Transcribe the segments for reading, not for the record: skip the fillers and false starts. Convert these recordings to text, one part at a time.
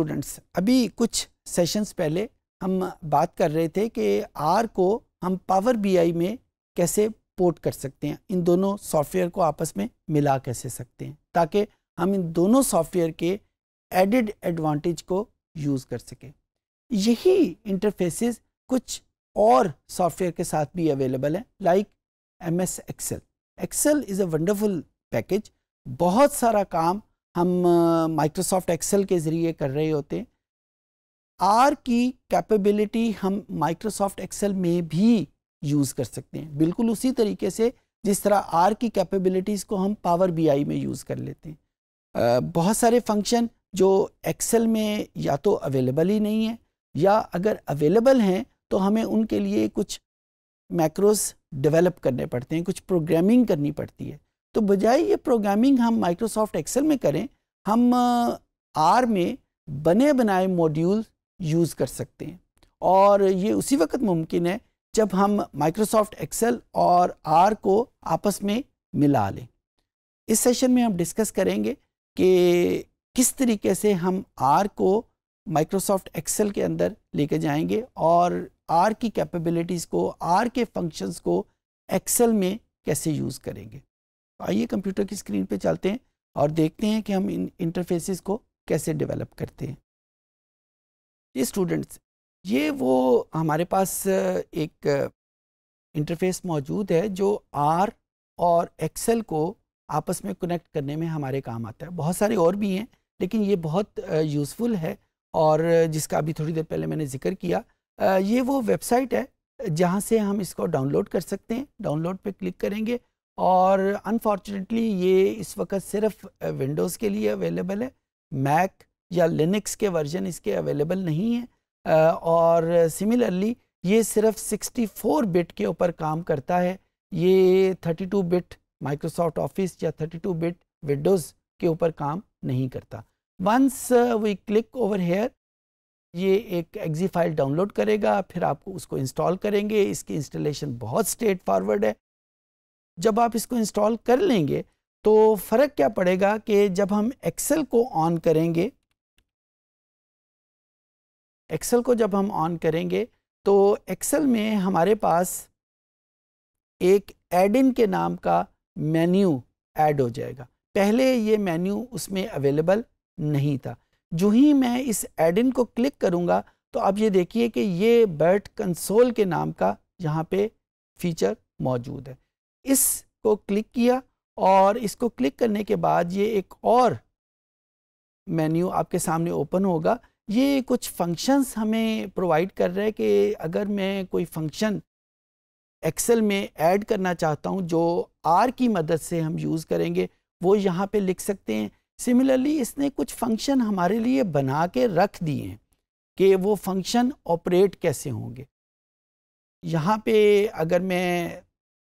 Students, अभी कुछ sessions पहले हम बात कर रहे थे कि आर को हम पावर बीआई में कैसे पोर्ट कर सकते हैं, इन दोनों सॉफ्टवेयर को आपस में मिला कैसे सकते हैं ताकि हम इन दोनों सॉफ्टवेयर के एडेड एडवांटेज को यूज़ कर सकें। यही इंटरफेसेस कुछ और सॉफ्टवेयर के साथ भी अवेलेबल है, like MS Excel. Excel is a wonderful package. बहुत सारा काम हम माइक्रोसॉफ्ट एक्सेल के ज़रिए कर रहे होते हैं। आर की कैपेबिलिटी हम माइक्रोसॉफ्ट एक्सेल में भी यूज़ कर सकते हैं, बिल्कुल उसी तरीके से जिस तरह आर की कैपेबिलिटीज़ को हम पावर बीआई में यूज़ कर लेते हैं। बहुत सारे फंक्शन जो एक्सेल में या तो अवेलेबल ही नहीं है, या अगर अवेलेबल हैं तो हमें उनके लिए कुछ मैक्रोस डेवलप करने पड़ते हैं, कुछ प्रोग्रामिंग करनी पड़ती है। तो बजाय ये प्रोग्रामिंग हम माइक्रोसॉफ्ट एक्सेल में करें, हम आर में बने बनाए मॉड्यूल यूज़ कर सकते हैं। और ये उसी वक्त मुमकिन है जब हम माइक्रोसॉफ्ट एक्सेल और आर को आपस में मिला लें। इस सेशन में हम डिस्कस करेंगे कि किस तरीके से हम आर को माइक्रोसॉफ्ट एक्सेल के अंदर लेके जाएंगे और आर की कैपेबिलिटीज़ को, आर के फंक्शंस को एक्सेल में कैसे यूज़ करेंगे। आइए कंप्यूटर की स्क्रीन पे चलते हैं और देखते हैं कि हम इन इंटरफेसेस को कैसे डेवलप करते हैं। ये स्टूडेंट्स, ये वो हमारे पास एक इंटरफेस मौजूद है जो आर और एक्सेल को आपस में कनेक्ट करने में हमारे काम आता है। बहुत सारे और भी हैं, लेकिन ये बहुत यूज़फुल है और जिसका अभी थोड़ी देर पहले मैंने जिक्र किया। ये वो वेबसाइट है जहाँ से हम इसको डाउनलोड कर सकते हैं। डाउनलोड पे क्लिक करेंगे और अनफॉर्चुनेटली ये इस वक्त सिर्फ विंडोज़ के लिए अवेलेबल है, मैक या लिनक्स के वर्जन इसके अवेलेबल नहीं है। और सिमिलरली ये सिर्फ 64 बिट के ऊपर काम करता है। ये 32 बिट माइक्रोसॉफ्ट ऑफिस या 32 बिट विंडोज़ के ऊपर काम नहीं करता। Once we click over here, ये एक एग्जी फाइल डाउनलोड करेगा, फिर आपको उसको इंस्टॉल करेंगे। इसकी इंस्टॉलेशन बहुत स्ट्रेट फॉरवर्ड है। जब आप इसको इंस्टॉल कर लेंगे तो फ़र्क क्या पड़ेगा कि जब हम एक्सेल को ऑन करेंगे, एक्सेल को जब हम ऑन करेंगे तो एक्सेल में हमारे पास एक ऐड इन के नाम का मेन्यू ऐड हो जाएगा। पहले ये मेन्यू उसमें अवेलेबल नहीं था। जो ही मैं इस ऐड इन को क्लिक करूँगा तो आप ये देखिए कि ये बर्ट कंसोल के नाम का यहाँ पे फीचर मौजूद है। इसको क्लिक किया और इसको क्लिक करने के बाद ये एक और मेन्यू आपके सामने ओपन होगा। ये कुछ फंक्शंस हमें प्रोवाइड कर रहे हैं कि अगर मैं कोई फंक्शन एक्सेल में ऐड करना चाहता हूँ जो आर की मदद से हम यूज़ करेंगे, वो यहाँ पे लिख सकते हैं। सिमिलरली इसने कुछ फंक्शन हमारे लिए बना के रख दिए हैं कि वो फंक्शन ऑपरेट कैसे होंगे। यहाँ पे अगर मैं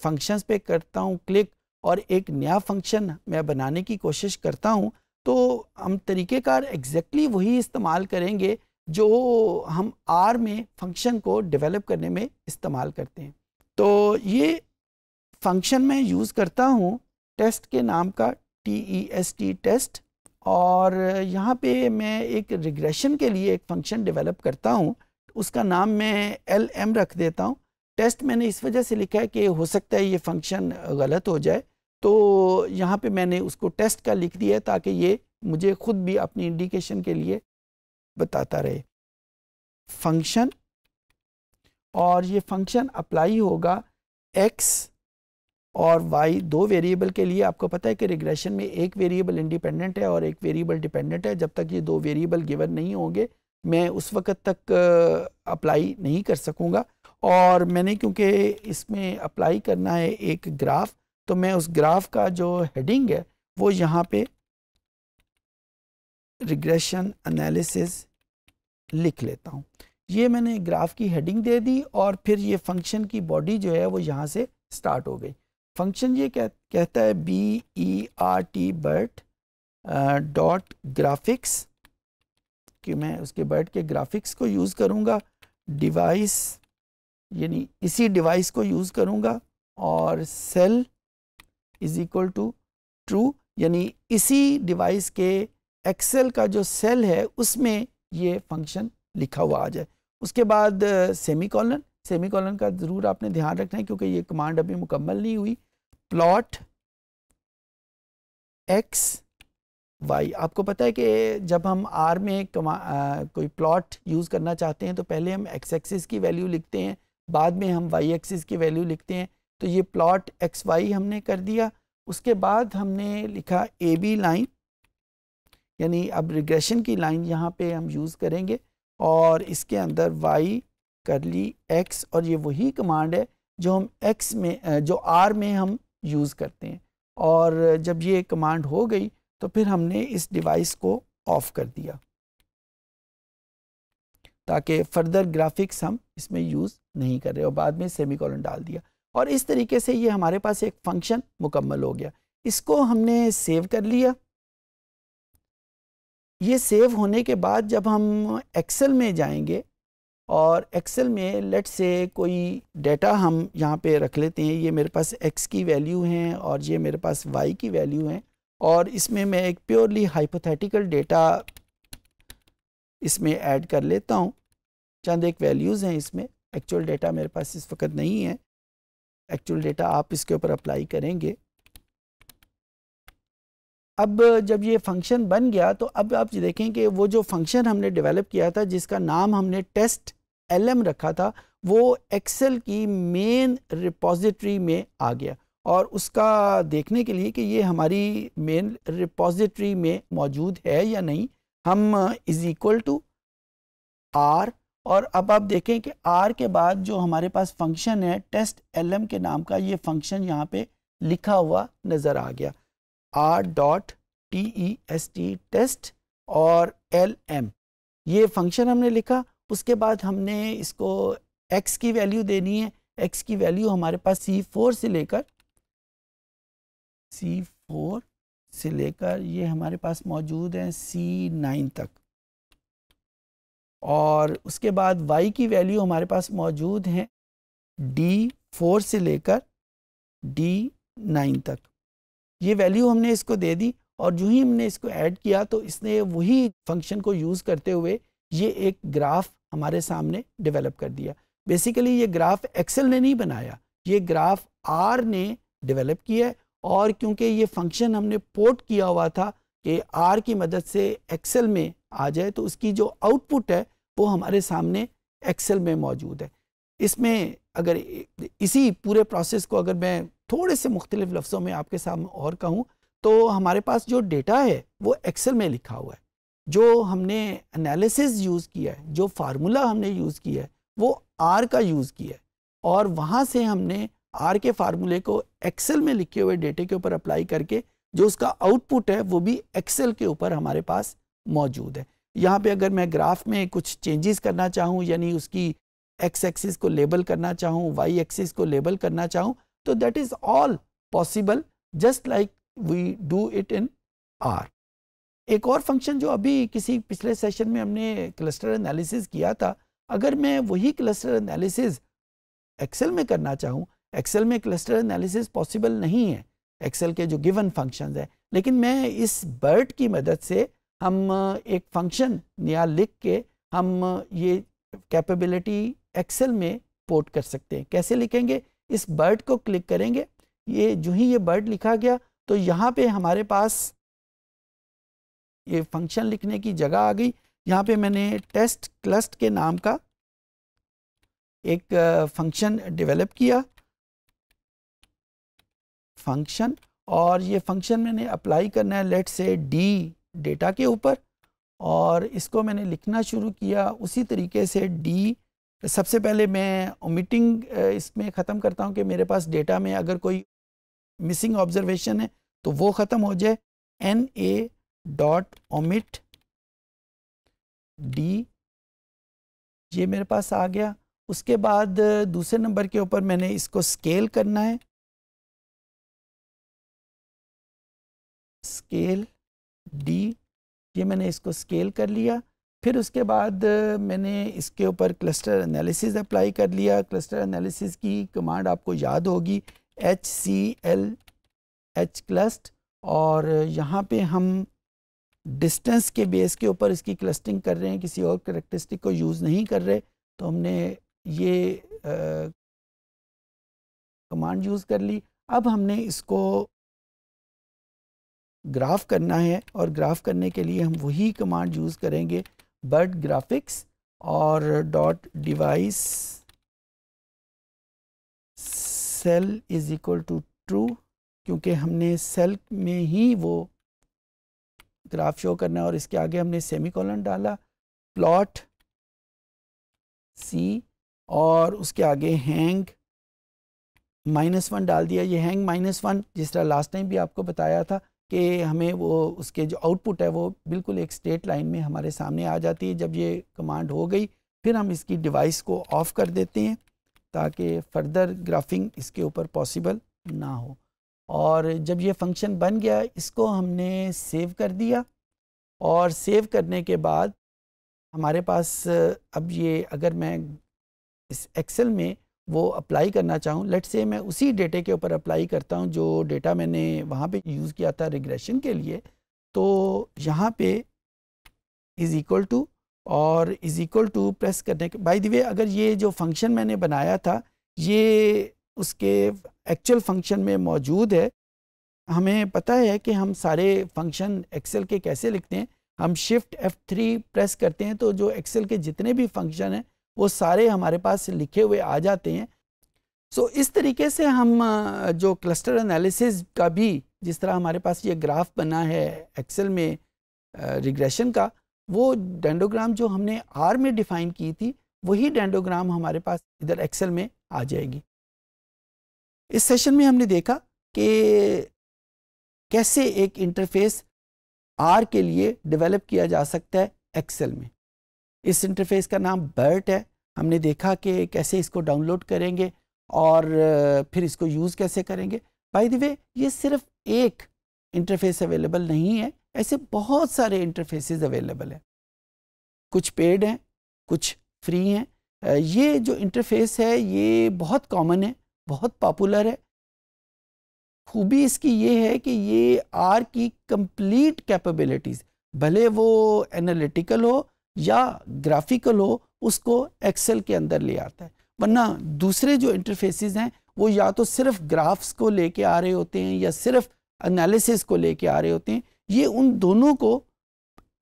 फंक्शंस पे करता हूँ क्लिक और एक नया फंक्शन मैं बनाने की कोशिश करता हूँ, तो हम तरीक़ेकार एग्जैक्टली वही इस्तेमाल करेंगे जो हम आर में फंक्शन को डेवलप करने में इस्तेमाल करते हैं। तो ये फंक्शन मैं यूज़ करता हूँ टेस्ट के नाम का, TEST टेस्ट। और यहाँ पे मैं एक रिग्रेशन के लिए एक फ़ंक्शन डेवलप करता हूँ, उसका नाम मैं LM रख देता हूँ। टेस्ट मैंने इस वजह से लिखा है कि हो सकता है ये फंक्शन गलत हो जाए, तो यहाँ पे मैंने उसको टेस्ट का लिख दिया ताकि ये मुझे खुद भी अपनी इंडिकेशन के लिए बताता रहे। फंक्शन, और ये फंक्शन अप्लाई होगा x और y दो वेरिएबल के लिए। आपको पता है कि रिग्रेशन में एक वेरिएबल इंडिपेंडेंट है और एक वेरिएबल डिपेंडेंट है। जब तक ये दो वेरिएबल गिवन नहीं होंगे मैं उस वक़्त तक अप्लाई नहीं कर सकूँगा। और मैंने क्योंकि इसमें अप्लाई करना है एक ग्राफ, तो मैं उस ग्राफ का जो हेडिंग है वो यहाँ पे रिग्रेशन एनालिसिस लिख लेता हूँ। ये मैंने ग्राफ की हेडिंग दे दी और फिर ये फंक्शन की बॉडी जो है वो यहाँ से स्टार्ट हो गई। फंक्शन ये कहता है BERT बर्ट डॉट ग्राफिक्स, कि मैं उसके बर्ट के ग्राफिक्स को यूज़ करूँगा। डिवाइस यानी इसी डिवाइस को यूज़ करूँगा और cell is equal to true, यानी इसी डिवाइस के एक्सेल का जो सेल है उसमें ये फंक्शन लिखा हुआ आ जाए। उसके बाद सेमीकोलन, सेमीकोलन का ज़रूर आपने ध्यान रखना है क्योंकि ये कमांड अभी मुकम्मल नहीं हुई। प्लॉट एक्स वाई, आपको पता है कि जब हम आर में कोई प्लॉट यूज़ करना चाहते हैं तो पहले हम एक्स एक्सिस की वैल्यू लिखते हैं, बाद में हम वाई एक्सिस की वैल्यू लिखते हैं। तो ये प्लॉट एक्स वाई हमने कर दिया। उसके बाद हमने लिखा ए बी लाइन, यानी अब रिग्रेशन की लाइन यहाँ पे हम यूज़ करेंगे और इसके अंदर वाई करली एक्स, और ये वही कमांड है जो हम एक्स में जो आर में हम यूज़ करते हैं। और जब ये कमांड हो गई तो फिर हमने इस डिवाइस को ऑफ कर दिया ताकि फर्दर ग्राफिक्स हम इसमें यूज़ नहीं कर रहे, और बाद में सेमीकोलन डाल दिया। और इस तरीके से ये हमारे पास एक फंक्शन मुकम्मल हो गया। इसको हमने सेव कर लिया। ये सेव होने के बाद जब हम एक्सेल में जाएंगे और एक्सेल में लेट से कोई डेटा हम यहाँ पे रख लेते हैं, ये मेरे पास एक्स की वैल्यू हैं और ये मेरे पास वाई की वैल्यू हैं, और इसमें मैं एक प्योरली हाइपोथेटिकल डेटा इसमें ऐड कर लेता हूँ। चंद एक वैल्यूज़ हैं इसमें, एक्चुअल डेटा मेरे पास इस वक्त नहीं है। एक्चुअल डेटा आप इसके ऊपर अप्लाई करेंगे। अब जब ये फंक्शन बन गया तो अब आप देखें कि वो जो फंक्शन हमने डेवलप किया था जिसका नाम हमने टेस्ट LM रखा था, वो एक्सेल की मेन रिपॉजिटरी में आ गया। और उसका देखने के लिए कि ये हमारी मेन रिपॉजिटरी में मौजूद है या नहीं, हम इज इक्वल टू आर, और अब आप देखें कि आर के बाद जो हमारे पास फंक्शन है टेस्ट LM के नाम का, ये फंक्शन यहाँ पे लिखा हुआ नज़र आ गया, r.test टेस्ट और LM, ये फंक्शन हमने लिखा। उसके बाद हमने इसको x की वैल्यू देनी है। x की वैल्यू हमारे पास C4 से लेकर ये हमारे पास मौजूद है C9 तक, और उसके बाद y की वैल्यू हमारे पास मौजूद है D4 से लेकर D9 तक। ये वैल्यू हमने इसको दे दी, और जो ही हमने इसको ऐड किया तो इसने वही फंक्शन को यूज़ करते हुए ये एक ग्राफ हमारे सामने डेवलप कर दिया। बेसिकली ये ग्राफ एक्सेल ने नहीं बनाया, ये ग्राफ आर ने डेवलप किया है, और क्योंकि ये फंक्शन हमने पोर्ट किया हुआ था कि आर की मदद से एक्सेल में आ जाए, तो उसकी जो आउटपुट है वो हमारे सामने एक्सेल में मौजूद है। इसमें अगर इसी पूरे प्रोसेस को अगर मैं थोड़े से मुख्तलिफ लफ्ज़ों में आपके सामने और कहूँ तो हमारे पास जो डेटा है वो एक्सेल में लिखा हुआ है, जो हमने एनालिसिस यूज़ किया है, जो फार्मूला हमने यूज़ किया है वो आर का यूज़ किया है, और वहाँ से हमने आर के फार्मूले को एक्सेल में लिखे हुए डेटे के ऊपर अप्लाई करके जो उसका आउटपुट है वो भी एक्सेल के ऊपर हमारे पास मौजूद है। यहाँ पे अगर मैं ग्राफ में कुछ चेंजेस करना चाहूँ, यानी उसकी एक्स एक्सिस को लेबल करना चाहूँ, वाई एक्सिस को लेबल करना चाहूँ, तो that is all possible just like we do it in R. एक और फंक्शन जो अभी किसी पिछले सेशन में हमने क्लस्टर एनालिसिस किया था, अगर मैं वही क्लस्टर एनालिसिस एक्सेल में करना चाहूँ, एक्सेल में क्लस्टर एनालिसिस पॉसिबल नहीं है, एक्सेल के जो गिवन फंक्शंस हैं, लेकिन मैं इस BERT की मदद से हम एक फंक्शन नया लिख के हम ये कैपेबिलिटी एक्सेल में पोर्ट कर सकते हैं। कैसे लिखेंगे? इस BERT को क्लिक करेंगे, ये जो ही ये BERT लिखा गया तो यहाँ पे हमारे पास ये फंक्शन लिखने की जगह आ गई। यहाँ पे मैंने टेस्ट क्लस्ट के नाम का एक फंक्शन डेवलप किया, फंक्शन, और ये फंक्शन मैंने अप्लाई करना है लेट से डी डेटा के ऊपर, और इसको मैंने लिखना शुरू किया उसी तरीके से डी। सबसे पहले मैं ओमिटिंग इसमें ख़त्म करता हूँ कि मेरे पास डेटा में अगर कोई मिसिंग ऑब्जर्वेशन है तो वो ख़त्म हो जाए। NA.omit डी, ये मेरे पास आ गया। उसके बाद दूसरे नंबर के ऊपर मैंने इसको स्केल करना है, स्केल डी, ये मैंने इसको स्केल कर लिया। फिर उसके बाद मैंने इसके ऊपर क्लस्टर एनालिसिस अप्लाई कर लिया। क्लस्टर एनालिसिस की कमांड आपको याद होगी, HCLH क्लस्ट, और यहाँ पे हम डिस्टेंस के बेस के ऊपर इसकी क्लस्टरिंग कर रहे हैं, किसी और कैरेक्टरिस्टिक को यूज़ नहीं कर रहे, तो हमने ये कमांड यूज़ कर ली। अब हमने इसको ग्राफ करना है और ग्राफ करने के लिए हम वही कमांड यूज़ करेंगे, बर्ड ग्राफिक्स और dot device cell is equal to true, क्योंकि हमने सेल में ही वो ग्राफ शो करना है और इसके आगे हमने सेमीकोलन डाला, प्लॉट सी और उसके आगे हैंग -1 डाल दिया। ये हैंग -1 जिस तरह लास्ट टाइम भी आपको बताया था कि हमें वो उसके जो आउटपुट है वो बिल्कुल एक स्ट्रेट लाइन में हमारे सामने आ जाती है। जब ये कमांड हो गई फिर हम इसकी डिवाइस को ऑफ कर देते हैं ताकि फर्दर ग्राफिंग इसके ऊपर पॉसिबल ना हो। और जब ये फंक्शन बन गया इसको हमने सेव कर दिया और सेव करने के बाद हमारे पास अब ये अगर मैं इस एक्सेल में वो अप्लाई करना चाहूँ, लेट्स से मैं उसी डेटे के ऊपर अप्लाई करता हूँ जो डेटा मैंने वहाँ पे यूज़ किया था रिग्रेशन के लिए, तो यहाँ पे इज़ इक्वल टू और इज़ इक्वल टू प्रेस करने के बाय द वे अगर ये जो फंक्शन मैंने बनाया था ये उसके एक्चुअल फंक्शन में मौजूद है। हमें पता है कि हम सारे फंक्शन एक्सेल के कैसे लिखते हैं, हम शिफ्ट F3 प्रेस करते हैं तो जो एक्सेल के जितने भी फंक्शन हैं वो सारे हमारे पास लिखे हुए आ जाते हैं। सो इस तरीके से हम जो क्लस्टर एनालिसिस का भी, जिस तरह हमारे पास ये ग्राफ बना है एक्सेल में रिग्रेशन का, वो डेंडोग्राम जो हमने आर में डिफाइन की थी वही डेंडोग्राम हमारे पास इधर एक्सेल में आ जाएगी। इस सेशन में हमने देखा कि कैसे एक इंटरफेस आर के लिए डेवलप किया जा सकता है एक्सेल में। इस इंटरफेस का नाम बर्ट है। हमने देखा कि कैसे इसको डाउनलोड करेंगे और फिर इसको यूज़ कैसे करेंगे। बाय द वे ये सिर्फ एक इंटरफेस अवेलेबल नहीं है, ऐसे बहुत सारे इंटरफेसेस अवेलेबल हैं, कुछ पेड हैं कुछ फ्री हैं। ये जो इंटरफेस है ये बहुत कॉमन है, बहुत पॉपुलर है। खूबी इसकी ये है कि ये आर की कंप्लीट कैपेबिलिटीज़, भले वो एनालिटिकल हो या ग्राफिकल हो, उसको एक्सेल के अंदर ले आता है। वरना दूसरे जो इंटरफेसेस हैं वो या तो सिर्फ ग्राफ्स को लेके आ रहे होते हैं या सिर्फ एनालिसिस को लेके आ रहे होते हैं। ये उन दोनों को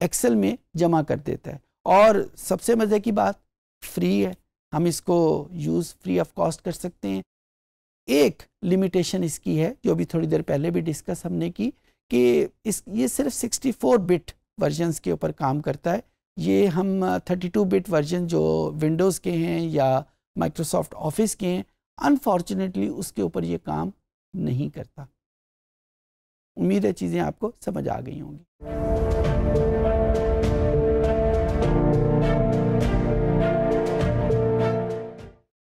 एक्सेल में जमा कर देता है। और सबसे मज़े की बात, फ्री है, हम इसको यूज़ फ्री ऑफ कॉस्ट कर सकते हैं। एक लिमिटेशन इसकी है जो अभी थोड़ी देर पहले भी डिस्कस हमने की कि ये सिर्फ 64 बिट वर्जन्स के ऊपर काम करता है। ये हम 32 बिट वर्जन जो विंडोज़ के हैं या माइक्रोसॉफ्ट ऑफिस के हैं, अनफॉर्चुनेटली उसके ऊपर ये काम नहीं करता। उम्मीद है चीज़ें आपको समझ आ गई होंगी।